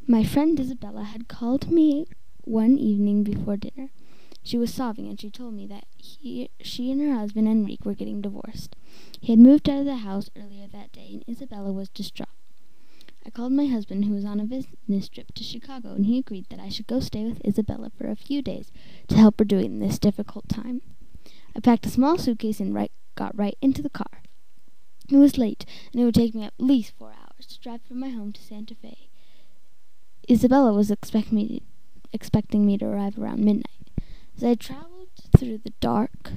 My friend Isabella had called me one evening before dinner. She was sobbing, and she told me that she and her husband Enrique were getting divorced. He had moved out of the house earlier that day, and Isabella was distraught. I called my husband, who was on a business trip to Chicago, and he agreed that I should go stay with Isabella for a few days to help her during this difficult time. I packed a small suitcase and got right into the car. It was late, and it would take me at least 4 hours to drive from my home to Santa Fe. Isabella was expecting me to arrive around midnight. As I traveled through the dark,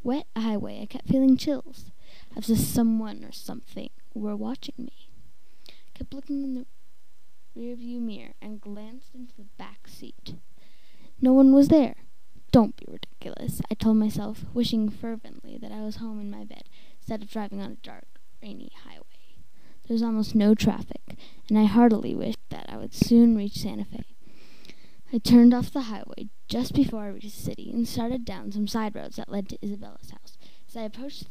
wet highway, I kept feeling chills, as if someone or something were watching me. I kept looking in the rearview mirror and glanced into the back seat. No one was there. Don't be ridiculous, I told myself, wishing fervently that I was home in my bed instead of driving on a dark, rainy highway. There was almost no traffic, and I heartily wished that I would soon reach Santa Fe. I turned off the highway just before I reached the city and started down some side roads that led to Isabella's house. As I approached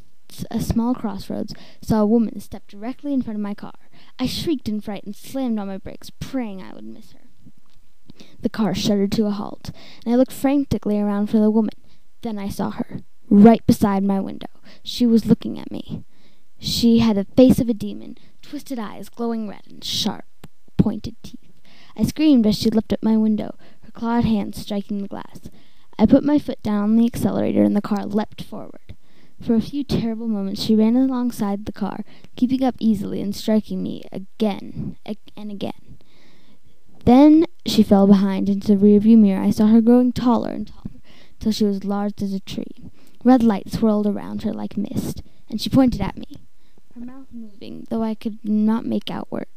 a small crossroads, I saw a woman step directly in front of my car. I shrieked in fright and slammed on my brakes, praying I would miss her. The car shuddered to a halt, and I looked frantically around for the woman. Then I saw her, right beside my window. She was looking at me. She had the face of a demon, twisted eyes, glowing red, and sharp, pointed teeth. I screamed as she lifted up my window, her clawed hands striking the glass. I put my foot down on the accelerator, and the car leapt forward. For a few terrible moments she ran alongside the car, keeping up easily and striking me again and again. Then she fell behind into the rearview mirror. I saw her growing taller and taller, till she was large as a tree. Red light swirled around her like mist, and she pointed at me, her mouth moving, though I could not make out words.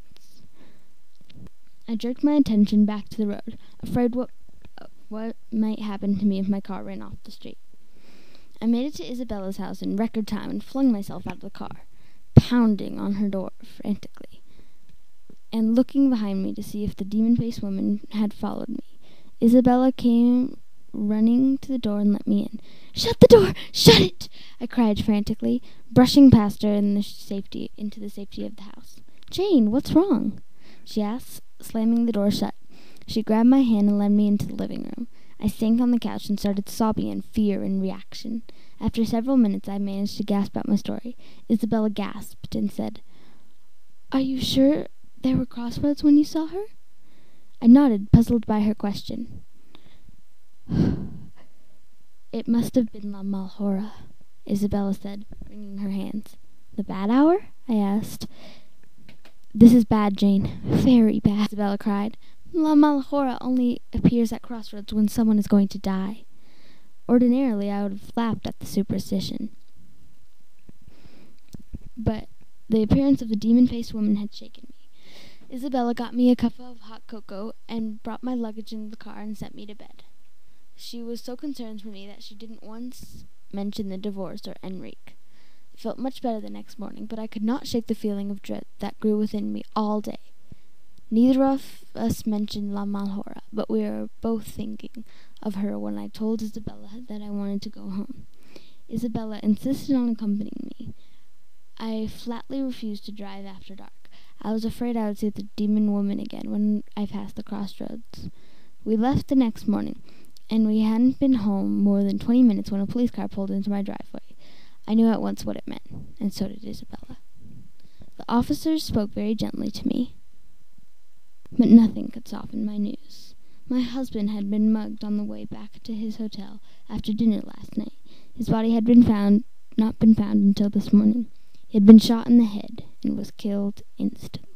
I jerked my attention back to the road, afraid what might happen to me if my car ran off the street. I made it to Isabella's house in record time and flung myself out of the car, pounding on her door frantically, and looking behind me to see if the demon-faced woman had followed me. Isabella came running to the door and let me in. "Shut the door! Shut it!" I cried frantically, brushing past her into the safety of the house. "Jane, what's wrong?" she asked, slamming the door shut. She grabbed my hand and led me into the living room. I sank on the couch and started sobbing in fear and reaction. After several minutes, I managed to gasp out my story. Isabella gasped and said, "Are you sure there were crossroads when you saw her?" I nodded, puzzled by her question. "It must have been La Malhora," Isabella said, wringing her hands. "The bad hour?" I asked. "This is bad, Jane. Very bad," Isabella cried. "La Malhora only appears at crossroads when someone is going to die." Ordinarily, I would have laughed at the superstition, but the appearance of the demon-faced woman had shaken me. Isabella got me a cup of hot cocoa and brought my luggage into the car and sent me to bed. She was so concerned for me that she didn't once mention the divorce or Enrique. I felt much better the next morning, but I could not shake the feeling of dread that grew within me all day. Neither of us mentioned La Malhora, but we were both thinking of her when I told Isabella that I wanted to go home. Isabella insisted on accompanying me. I flatly refused to drive after dark. I was afraid I would see the demon woman again when I passed the crossroads. We left the next morning, and we hadn't been home more than 20 minutes when a police car pulled into my driveway. I knew at once what it meant, and so did Isabella. The officers spoke very gently to me, but nothing could soften my news. My husband had been mugged on the way back to his hotel after dinner last night. His body had not been found until this morning. He had been shot in the head and was killed instantly.